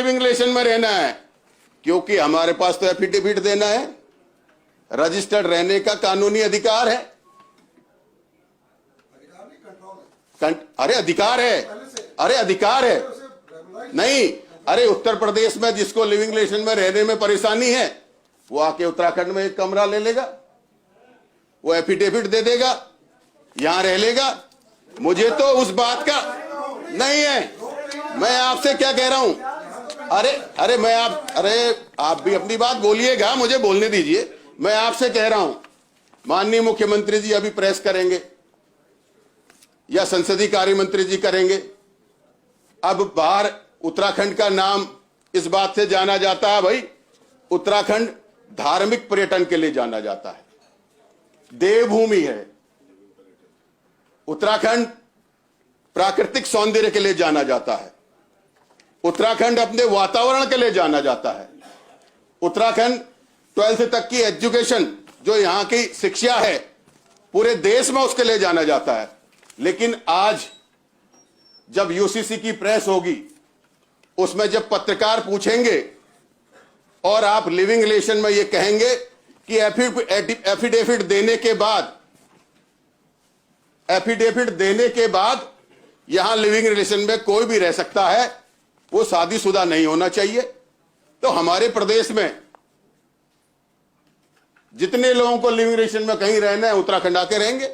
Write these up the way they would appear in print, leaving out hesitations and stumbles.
Living relation में रहना है, क्योंकि हमारे पास तो एफिडेविट देना है, रजिस्टर्ड रहने का कानूनी अधिकार है। अरे अधिकार है, अरे अधिकार है नहीं। अरे उत्तर प्रदेश में जिसको लिविंग रिलेशन में रहने में परेशानी है वो आके उत्तराखंड में एक कमरा ले लेगा, वो एफिडेविट दे देगा, यहां रह लेगा। मुझे तो उस बात का नहीं है। मैं आपसे क्या कह रहा हूं, अरे आप भी अपनी बात बोलिएगा, मुझे बोलने दीजिए। मैं आपसे कह रहा हूं, माननीय मुख्यमंत्री जी अभी प्रेस करेंगे या संसदीय कार्य मंत्री जी करेंगे। अब बाहर उत्तराखंड का नाम इस बात से जाना जाता है, भाई उत्तराखंड धार्मिक पर्यटन के लिए जाना जाता है, देवभूमि है। उत्तराखंड प्राकृतिक सौंदर्य के लिए जाना जाता है। उत्तराखंड अपने वातावरण के लिए जाना जाता है। उत्तराखंड 12th तक की एजुकेशन, जो यहां की शिक्षा है, पूरे देश में उसके लिए जाना जाता है। लेकिन आज जब यूसीसी की प्रेस होगी, उसमें जब पत्रकार पूछेंगे और आप लिविंग रिलेशन में ये कहेंगे कि एफिडेविट देने के बाद यहां लिविंग रिलेशन में कोई भी रह सकता है, वो शादीशुदा नहीं होना चाहिए। तो हमारे प्रदेश में जितने लोगों को लिविंग रिलेशन में कहीं रहना है, उत्तराखंड आके रहेंगे।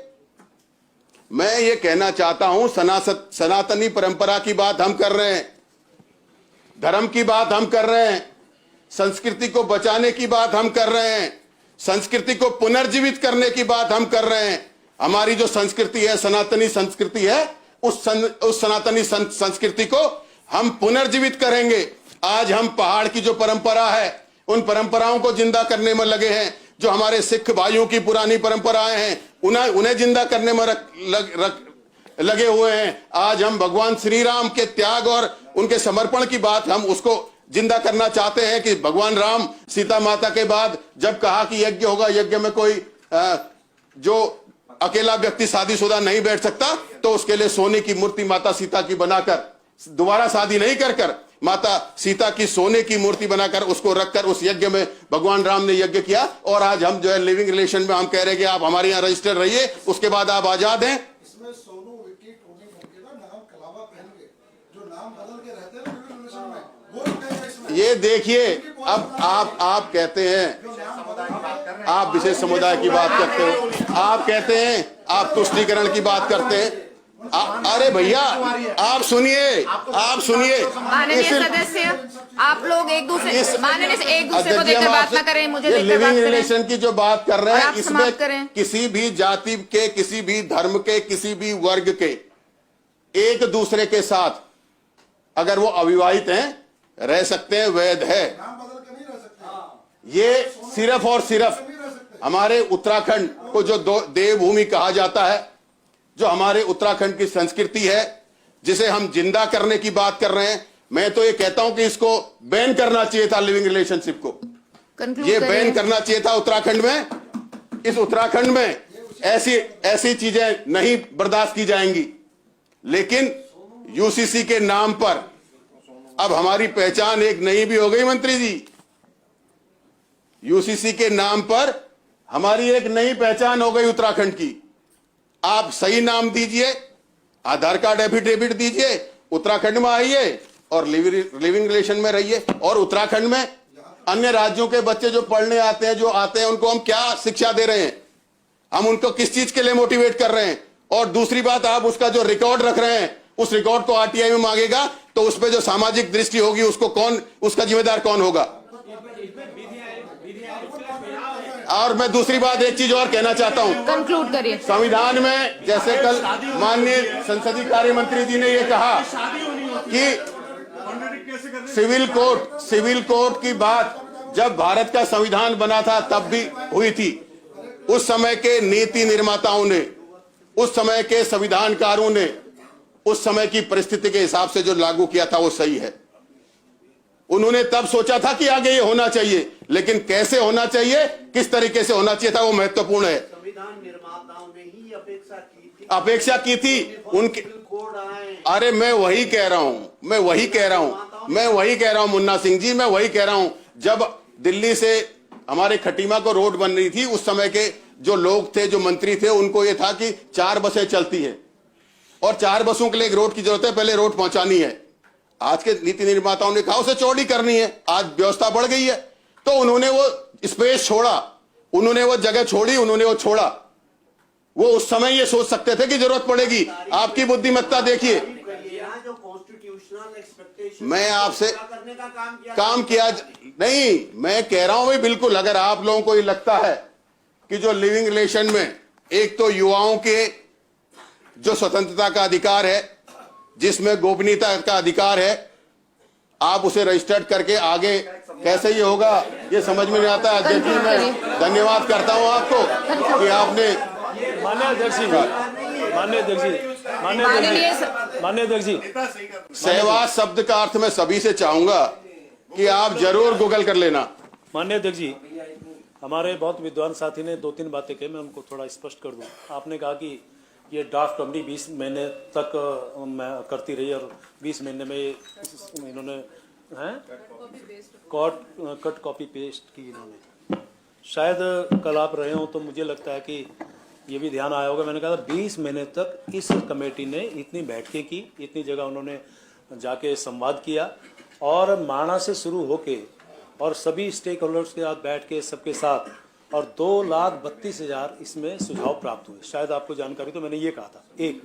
मैं ये कहना चाहता हूं, सनातनी परंपरा की बात हम कर रहे हैं, धर्म की बात हम कर रहे हैं, संस्कृति को बचाने की बात हम कर रहे हैं, संस्कृति को पुनर्जीवित करने की बात हम कर रहे हैं। हमारी जो संस्कृति है, सनातनी संस्कृति है, उस सनातनी संस्कृति को हम पुनर्जीवित करेंगे। आज हम पहाड़ की जो परंपरा है, उन परंपराओं को जिंदा करने में लगे हैं। जो हमारे सिख भाइयों की पुरानी परंपराएं हैं, उन्हें जिंदा करने में लगे हुए हैं। आज हम भगवान श्री राम के त्याग और उनके समर्पण की बात, हम उसको जिंदा करना चाहते हैं कि भगवान राम सीता माता के बाद जब कहा कि यज्ञ होगा, यज्ञ में कोई जो अकेला व्यक्ति शादीशुदा नहीं बैठ सकता, तो उसके लिए सोने की मूर्ति माता सीता की बनाकर, दोबारा शादी नहीं कर माता सीता की सोने की मूर्ति बनाकर उसको रखकर उस यज्ञ में भगवान राम ने यज्ञ किया। और आज हम जो है लिविंग रिलेशन में हम कह रहे हैं कि आप हमारे यहाँ रजिस्टर्ड रहिए, उसके बाद आप आजाद हैं। इसमें सोनू विक्की टोनी होंगे ना, नाम कलावा पहन के जो नाम बदल के रहते हैं लिविंग रिलेशन में, वो इसमें। ये देखिए, अब आप कहते हैं, आप विशेष समुदाय की बात करते हो, आप कहते हैं आप तुष्टीकरण की बात करते हैं। अरे भैया आप सुनिए, माननीय सदस्य, आप लोग एक दूसरे को देखकर बात ना करें, मुझे देखकर बात करें। लिविंग रिलेशन की जो बात कर रहे हैं, इसमें किसी भी जाति के, किसी भी धर्म के, किसी भी वर्ग के एक दूसरे के साथ अगर वो अविवाहित हैं, रह सकते हैं, वैध है। ये सिर्फ और सिर्फ हमारे उत्तराखंड को जो देवभूमि कहा जाता है, जो हमारे उत्तराखंड की संस्कृति है, जिसे हम जिंदा करने की बात कर रहे हैं, मैं तो ये कहता हूं कि इसको बैन करना चाहिए था, लिविंग रिलेशनशिप को ये बैन करना चाहिए था उत्तराखंड में। इस उत्तराखंड में ऐसी चीजें नहीं बर्दाश्त की जाएंगी। लेकिन यूसीसी के नाम पर अब हमारी पहचान एक नई भी हो गई मंत्री जी। यूसीसी के नाम पर हमारी एक नई पहचान हो गई उत्तराखंड की। आप सही नाम दीजिए, आधार कार्ड एफिडेविट दीजिए, उत्तराखंड में आइए और लिविंग रिलेशन में रहिए। और उत्तराखंड में अन्य राज्यों के बच्चे जो पढ़ने आते हैं, उनको हम क्या शिक्षा दे रहे हैं, हम उनको किस चीज के लिए मोटिवेट कर रहे हैं। और दूसरी बात, आप उसका जो रिकॉर्ड रख रहे हैं, उस रिकॉर्ड को आरटीआई में मांगेगा, तो उस पर जो सामाजिक दृष्टि होगी, उसका जिम्मेदार कौन होगा। और मैं दूसरी बात एक चीज और कहना चाहता हूं, कंक्लूड करिए। संविधान में जैसे कल माननीय संसदीय कार्य मंत्री जी ने यह कहा कि सिविल कोर्ट की बात जब भारत का संविधान बना था तब भी हुई थी। उस समय के नीति निर्माताओं ने, उस समय के संविधानकारों ने उस समय की परिस्थिति के हिसाब से जो लागू किया था वो सही है। उन्होंने तब सोचा था कि आगे ये होना चाहिए, लेकिन कैसे होना चाहिए, किस तरीके से होना चाहिए था, वो महत्वपूर्ण है। संविधान निर्माताओं ने ही अपेक्षा की थी उनके। अरे मैं वही कह रहा हूं मैं वही कह रहा हूं मुन्ना सिंह जी, मैं वही कह रहा हूं, जब दिल्ली से हमारे खटीमा को रोड बन रही थी, उस समय के जो लोग थे, जो मंत्री थे, उनको यह था कि 4 बसें चलती हैं और 4 बसों के लिए एक रोड की जरूरत है, पहले रोड पहुंचानी है। आज के नीति निर्माताओं ने कहा उसे चौड़ी करनी है, आज व्यवस्था बढ़ गई है, तो उन्होंने वो स्पेस छोड़ा, उन्होंने वो जगह छोड़ी, उन्होंने वो छोड़ा। वो उस समय ये सोच सकते थे कि जरूरत पड़ेगी। आपकी बुद्धिमत्ता देखिए। यहाँ जो कॉन्स्टिट्यूशनल एक्सपेक्टेशन मैं आपसे करने का काम किया नहीं, मैं कह रहा हूं भाई, बिल्कुल, अगर आप लोगों को ये लगता है कि जो लिविंग रिलेशन में एक तो युवाओं के जो स्वतंत्रता का अधिकार है, जिसमें गोपनीयता का अधिकार है, आप उसे रजिस्टर्ड करके आगे कैसे ये होगा, ये समझ में नहीं आता। अध्यक्ष जी, मैं धन्यवाद करता हूं आपको कि आपने माननीय अध्यक्ष जी, माननीय अध्यक्ष जी, माननीय अध्यक्ष जी, सहवास शब्द का अर्थ मैं सभी से चाहूंगा कि आप जरूर गूगल कर लेना। माननीय अध्यक्ष जी, हमारे बहुत विद्वान साथी ने 2-3 बातें कही, मैं उनको थोड़ा स्पष्ट कर दूं। आपने कहा कि ये ड्राफ्ट कमेटी 20 महीने तक करती रही और 20 महीने में इन्होंने कट कॉपी पेस्ट की इन्होंने। शायद कल आप रहे हो तो मुझे लगता है कि ये भी ध्यान आया होगा, मैंने कहा था 20 महीने तक इस कमेटी ने इतनी बैठकें की, इतनी जगह उन्होंने जाके संवाद किया और माणा से शुरू होके और सभी स्टेक होल्डर्स के साथ बैठ के सबके साथ, और 2,32,000 इसमें सुझाव प्राप्त हुए। शायद आपको जानकारी, तो मैंने ये कहा था। एक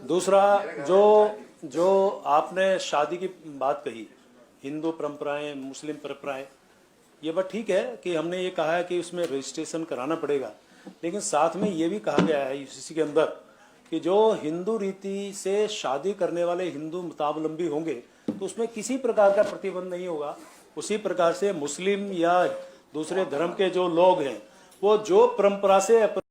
दूसरा, जो आपने शादी की बात कही, हिंदू परंपराएं, मुस्लिम परंपराएं, ये बात ठीक है कि हमने ये कहा है कि उसमें रजिस्ट्रेशन कराना पड़ेगा, लेकिन साथ में ये भी कहा गया है यूसीसी के अंदर कि जो हिंदू रीति से शादी करने वाले हिंदू मतावलंबी होंगे तो उसमें किसी प्रकार का प्रतिबंध नहीं होगा। उसी प्रकार से मुस्लिम या दूसरे धर्म के जो लोग हैं, वो जो परंपरा से